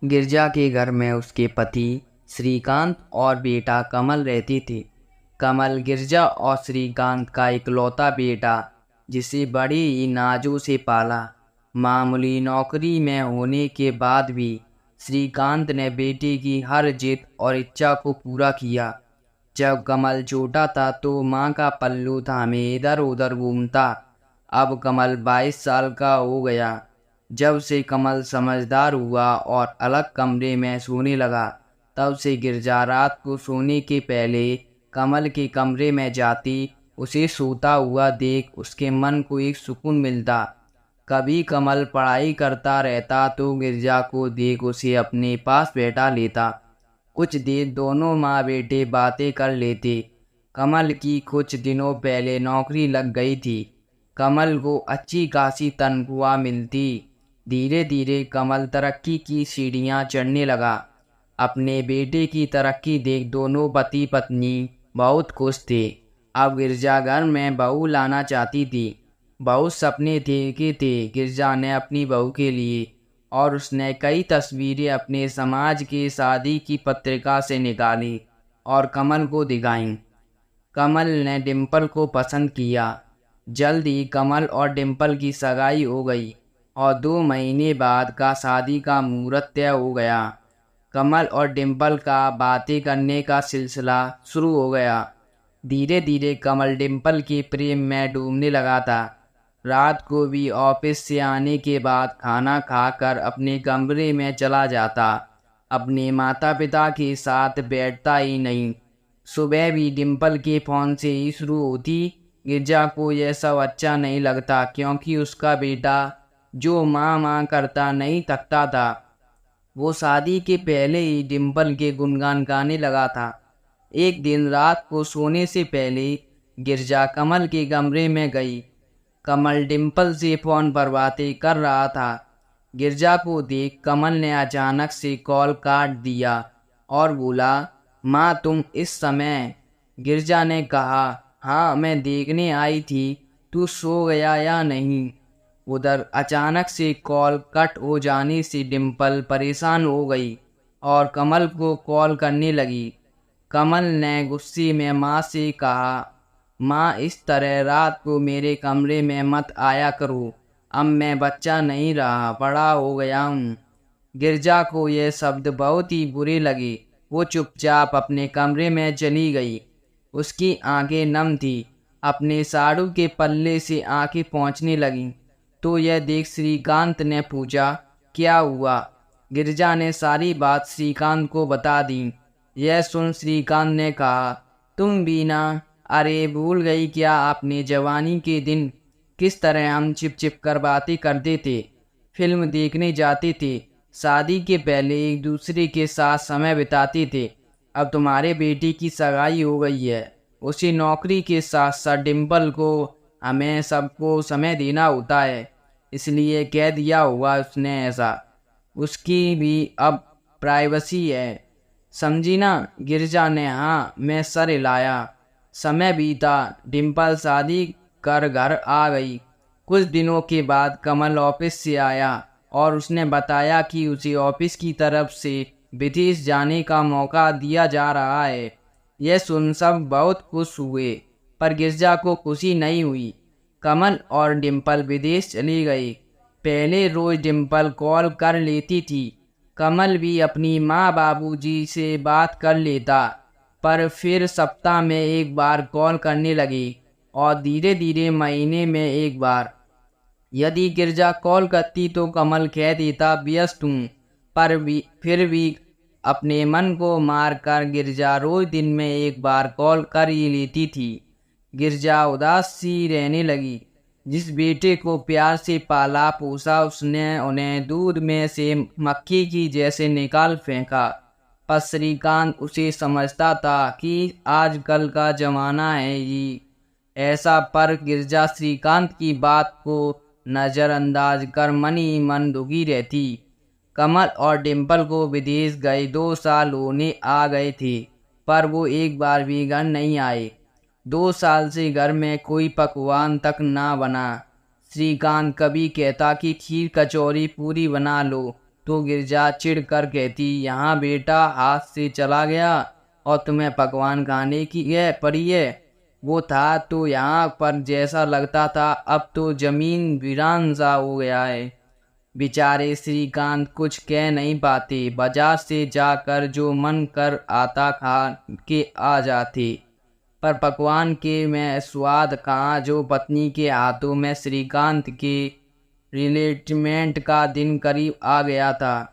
गिरजा के घर में उसके पति श्रीकांत और बेटा कमल रहते थे। कमल गिरजा और श्रीकांत का इकलौता बेटा, जिसे बड़े ही नाजों से पाला। मामूली नौकरी में होने के बाद भी श्रीकांत ने बेटे की हर जिद और इच्छा को पूरा किया। जब कमल छोटा था तो माँ का पल्लू थामे इधर उधर घूमता। अब कमल 22 साल का हो गया। जब से कमल समझदार हुआ और अलग कमरे में सोने लगा, तब से गिरजा रात को सोने के पहले कमल के कमरे में जाती। उसे सोता हुआ देख उसके मन को एक सुकून मिलता। कभी कमल पढ़ाई करता रहता तो गिरजा को देख उसे अपने पास बैठा लेता। कुछ देर दोनों माँ बेटे बातें कर लेते। कमल की कुछ दिनों पहले नौकरी लग गई थी। कमल को अच्छी खासी तनख्वाह मिलती। धीरे धीरे कमल तरक्की की सीढ़ियाँ चढ़ने लगा। अपने बेटे की तरक्की देख दोनों पति पत्नी बहुत खुश थे। अब गिरजा घर में बहू लाना चाहती थी। बहुत सपने देखे थे गिरजा ने अपनी बहू के लिए, और उसने कई तस्वीरें अपने समाज के शादी की पत्रिका से निकाली और कमल को दिखाईं। कमल ने डिम्पल को पसंद किया। जल्द ही कमल और डिम्पल की सगाई हो गई और 2 महीने बाद का शादी का मुहूर्त तय हो गया। कमल और डिम्पल का बातें करने का सिलसिला शुरू हो गया। धीरे धीरे कमल डिम्पल के प्रेम में डूबने लगा था। रात को भी ऑफिस से आने के बाद खाना खाकर अपने कमरे में चला जाता। अपने माता पिता के साथ बैठता ही नहीं। सुबह भी डिम्पल के फ़ोन से ही शुरू होती। गिरजा को यह सब अच्छा नहीं लगता, क्योंकि उसका बेटा जो माँ माँ करता नहीं थकता था। वो शादी के पहले ही डिम्पल के गुणगान गाने लगा था। एक दिन रात को सोने से पहले गिरजा कमल के कमरे में गई। कमल डिम्पल से फ़ोन पर बातें कर रहा था। गिरजा को देख कमल ने अचानक से कॉल काट दिया और बोला, माँ तुम इस समय? गिरजा ने कहा, हाँ मैं देखने आई थी तू सो गया या नहीं। उधर अचानक से कॉल कट हो जाने से डिम्पल परेशान हो गई और कमल को कॉल करने लगी। कमल ने गुस्से में माँ से कहा, माँ इस तरह रात को मेरे कमरे में मत आया करो। अब मैं बच्चा नहीं रहा, बड़ा हो गया हूँ। गिरजा को यह शब्द बहुत ही बुरे लगे। वो चुपचाप अपने कमरे में चली गई। उसकी आंखें नम थी। अपने साड़ू के पल्ले से आंखें पहुँचने लगीं। तो यह देख श्रीकांत ने पूछा, क्या हुआ? गिरजा ने सारी बात श्रीकांत को बता दी। यह सुन श्रीकांत ने कहा, तुम भी ना? अरे भूल गई क्या अपने जवानी के दिन? किस तरह हम छिप छिप कर बातें करते थे, फिल्म देखने जाते थे, शादी के पहले एक दूसरे के साथ समय बिताते थे। अब तुम्हारे बेटे की सगाई हो गई है। उसी नौकरी के साथ साथ डिम्पल को हमें सबको समय देना होता है, इसलिए कह दिया होगा उसने ऐसा। उसकी भी अब प्राइवेसी है, समझी ना? गिरजा ने हाँ मैं सर हिलाया। समय बीता। डिम्पल शादी कर घर आ गई। कुछ दिनों के बाद कमल ऑफिस से आया और उसने बताया कि उसे ऑफिस की तरफ से विदेश जाने का मौका दिया जा रहा है। यह सुन सब बहुत खुश हुए, पर गिरजा को खुशी नहीं हुई। कमल और डिम्पल विदेश चले गए। पहले रोज डिम्पल कॉल कर लेती थी। कमल भी अपनी माँ बाबूजी से बात कर लेता, पर फिर सप्ताह में एक बार कॉल करने लगी और धीरे धीरे महीने में एक बार। यदि गिरजा कॉल करती तो कमल कह देता व्यस्त हूँ, फिर भी अपने मन को मार कर गिरजा रोज दिन में एक बार कॉल कर ही लेती थी। गिरजा उदास सी रहने लगी। जिस बेटे को प्यार से पाला पोसा, उसने उन्हें दूध में से मक्खी की जैसे निकाल फेंका। पर श्रीकांत उसे समझता था कि आजकल का जमाना है ये ऐसा, पर गिरजा श्रीकांत की बात को नज़रअंदाज कर मन ही मन दुखी रहती। कमल और डिम्पल को विदेश गए 2 साल होने आ गए थे, पर वो एक बार भी घर नहीं आए। 2 साल से घर में कोई पकवान तक ना बना। श्रीकांत कभी कहता कि खीर कचौरी पूरी बना लो, तो गिरजा चिढ़ कर कहती, यहाँ बेटा हाथ से चला गया और तुम्हें पकवान खाने की है पड़ी है। वो था तो यहाँ पर जैसा लगता था, अब तो जमीन वीरान सा हो गया है। बेचारे श्रीकांत कुछ कह नहीं पाते, बाजार से जाकर जो मन कर आता खा के आ जाते, पर पकवान के में स्वाद कहाँ जो पत्नी के हाथों में। श्रीकांत के रिलेटमेंट का दिन करीब आ गया था।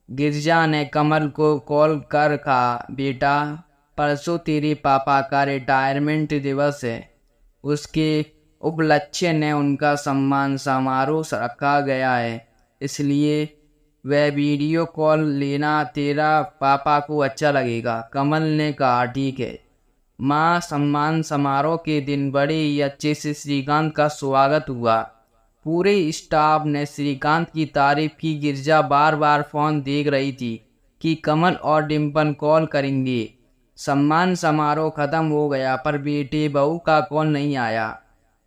गिरजा ने कमल को कॉल कर कहा, बेटा परसों तेरे पापा का रिटायरमेंट दिवस है, उसके उपलक्ष्य ने उनका सम्मान समारोह रखा गया है, इसलिए वह वीडियो कॉल लेना तेरा पापा को अच्छा लगेगा। कमल ने कहा, ठीक है माँ। सम्मान समारोह के दिन बड़े ही अच्छे से श्रीकांत का स्वागत हुआ। पूरे स्टाफ ने श्रीकांत की तारीफ की। गिरजा बार बार फोन देख रही थी कि कमल और डिम्पल कॉल करेंगे। सम्मान समारोह खत्म हो गया पर बेटे बहू का कॉल नहीं आया।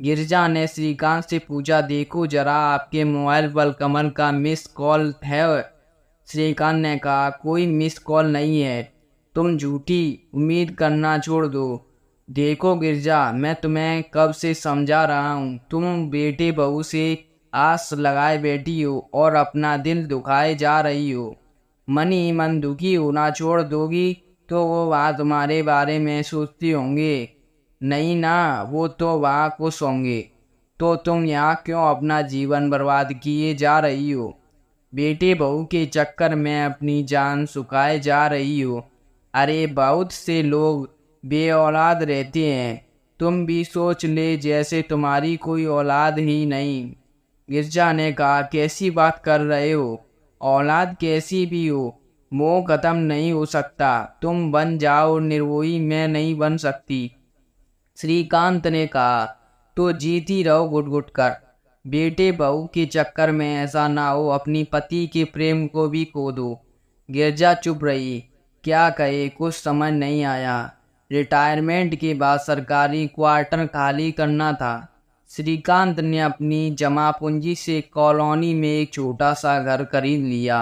गिरजा ने श्रीकांत से पूछा, देखो जरा आपके मोबाइल पर कमल का मिस कॉल है। श्रीकांत ने कहा, कोई मिस कॉल नहीं है, तुम झूठी उम्मीद करना छोड़ दो। देखो गिरजा, मैं तुम्हें कब से समझा रहा हूँ, तुम बेटे बहू से आस लगाए बैठी हो और अपना दिल दुखाए जा रही हो। मन ही मन दुखी होना छोड़ दोगी तो वो वहाँ तुम्हारे बारे में सोचती होंगे, नहीं ना, वो तो वहाँ खुश होंगे। तो तुम यहाँ क्यों अपना जीवन बर्बाद किए जा रही हो? बेटे बहू के चक्कर में अपनी जान सुखाए जा रही हो। अरे बहुत से लोग बे औलाद रहते हैं, तुम भी सोच ले जैसे तुम्हारी कोई औलाद ही नहीं। गिरजा ने कहा, कैसी बात कर रहे हो? औलाद कैसी भी हो, मोह खत्म नहीं हो सकता। तुम बन जाओ निर्मोही, मैं नहीं बन सकती। श्रीकांत ने कहा, तो जीती रहो घुट घुट कर। बेटे बहू के चक्कर में ऐसा ना हो अपनी पति के प्रेम को भी खो दो। गिरजा चुप रही, क्या कहे कुछ समझ नहीं आया। रिटायरमेंट के बाद सरकारी क्वार्टर खाली करना था। श्रीकांत ने अपनी जमा पूंजी से कॉलोनी में एक छोटा सा घर खरीद लिया।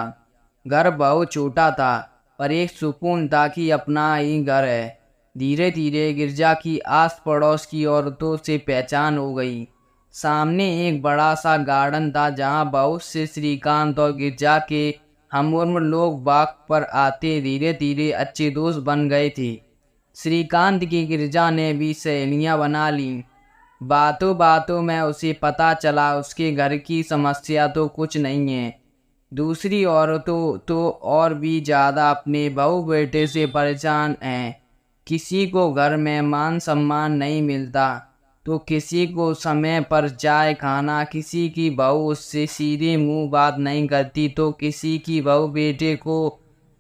घर बहुत छोटा था पर एक सुकून था कि अपना ही घर है। धीरे धीरे गिरजा की आस पड़ोस की औरतों से पहचान हो गई। सामने एक बड़ा सा गार्डन था जहाँ बहुत से श्रीकांत और गिरजा के हमउम्र लोग बाग पर आते। धीरे धीरे अच्छे दोस्त बन गए थे। श्रीकांत की गिरजा ने भी सहेलियां बना ली। बातों बातों में उसे पता चला उसके घर की समस्या तो कुछ नहीं है, दूसरी औरतों तो और भी ज़्यादा अपने बहू बेटे से परेशान हैं। किसी को घर में मान सम्मान नहीं मिलता तो किसी को समय पर चाय खाना, किसी की बहू उससे सीधे मुंह बात नहीं करती तो किसी की बहू बेटे को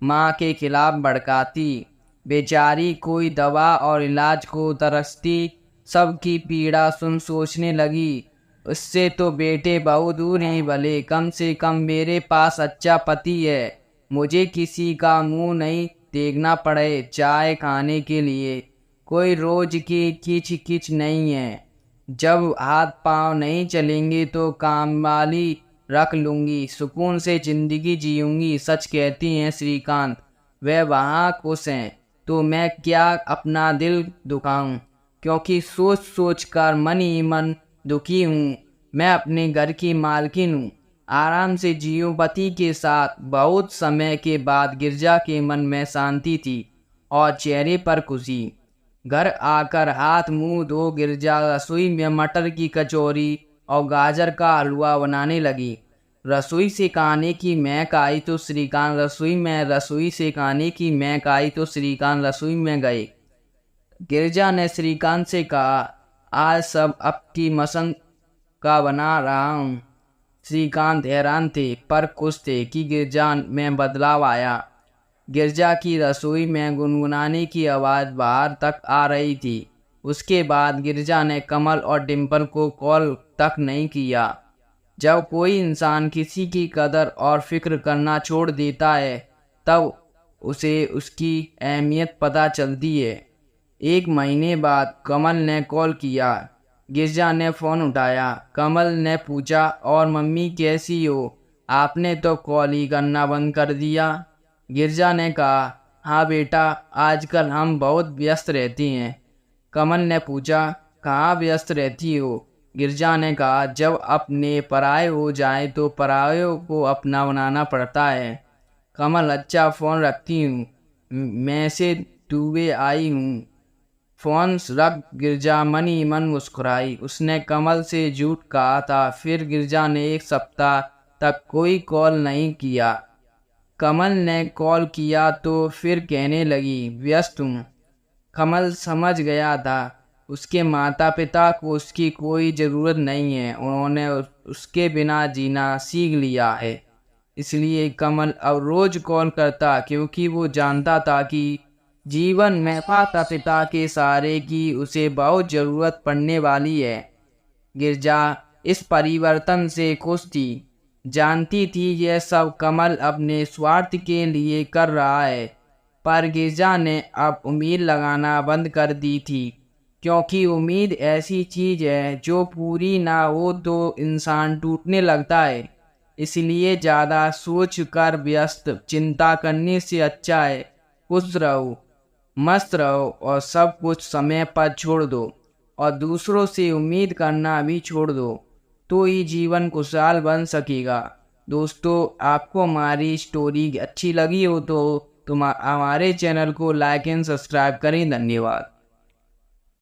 माँ के खिलाफ भड़काती। बेचारी कोई दवा और इलाज को तरसती। सबकी पीड़ा सुन सोचने लगी, उससे तो बेटे बहू दूर ही भले, कम से कम मेरे पास अच्छा पति है, मुझे किसी का मुंह नहीं देखना पड़े चाय खाने के लिए। कोई रोज की किच किच नहीं है। जब हाथ पांव नहीं चलेंगे तो काम वाली रख लूँगी, सुकून से जिंदगी जीऊँगी। सच कहती हैं श्रीकांत, वे वहाँ खुश हैं तो मैं क्या अपना दिल दुखाऊं, क्योंकि सोच सोच कर मन ही मन दुखी हूँ। मैं अपने घर की मालकिन हूँ, आराम से जियो पति के साथ। बहुत समय के बाद गिरजा के मन में शांति थी और चेहरे पर खुशी। घर आकर हाथ मुंह धो गिरजा रसोई में मटर की कचौरी और गाजर का हलवा बनाने लगी। रसोई से खाने की महक आई तो श्रीकांत श्रीकांत रसोई में गए। गिरजा ने श्रीकांत से कहा, आज सब आपकी मसंद का बना रहा हूँ। श्रीकांत हैरान थे पर खुश थे कि गिरजा में बदलाव आया। गिरजा की रसोई में गुनगुनाने की आवाज़ बाहर तक आ रही थी। उसके बाद गिरजा ने कमल और डिम्पल को कॉल तक नहीं किया। जब कोई इंसान किसी की कदर और फिक्र करना छोड़ देता है तब उसे उसकी अहमियत पता चलती है। 1 महीने बाद कमल ने कॉल किया। गिरजा ने फ़ोन उठाया। कमल ने पूछा, और मम्मी कैसी हो? आपने तो कॉल ही करना बंद कर दिया। गिरजा ने कहा, हाँ बेटा, आजकल हम बहुत व्यस्त रहती हैं। कमल ने पूछा, कहाँ व्यस्त रहती हो? गिरजा ने कहा, जब अपने पराये हो जाए तो परायों को अपना बनाना पड़ता है। कमल, अच्छा, फ़ोन रखती हूँ, मैं से डूबे आई हूँ। फ़ोन रख गिरजा मन ही मन मुस्कुराई। उसने कमल से झूठ कहा था। फिर गिरजा ने 1 सप्ताह तक कोई कॉल नहीं किया। कमल ने कॉल किया तो फिर कहने लगी, व्यस्त हूँ। कमल समझ गया था उसके माता पिता को उसकी कोई ज़रूरत नहीं है, उन्होंने उसके बिना जीना सीख लिया है। इसलिए कमल अब रोज़ कॉल करता, क्योंकि वो जानता था कि जीवन में माता पिता के सहारे की उसे बहुत ज़रूरत पड़ने वाली है। गिरजा इस परिवर्तन से खुश थी, जानती थी यह सब कमल अपने स्वार्थ के लिए कर रहा है। पर गिरजा ने अब उम्मीद लगाना बंद कर दी थी, क्योंकि उम्मीद ऐसी चीज़ है जो पूरी ना हो तो इंसान टूटने लगता है। इसलिए ज़्यादा सोच कर व्यस्त चिंता करने से अच्छा है खुश रहो, मस्त रहो और सब कुछ समय पर छोड़ दो और दूसरों से उम्मीद करना भी छोड़ दो, तो ही जीवन खुशहाल बन सकेगा। दोस्तों, आपको हमारी स्टोरी अच्छी लगी हो तो तुम हमारे चैनल को लाइक एंड सब्सक्राइब करें। धन्यवाद।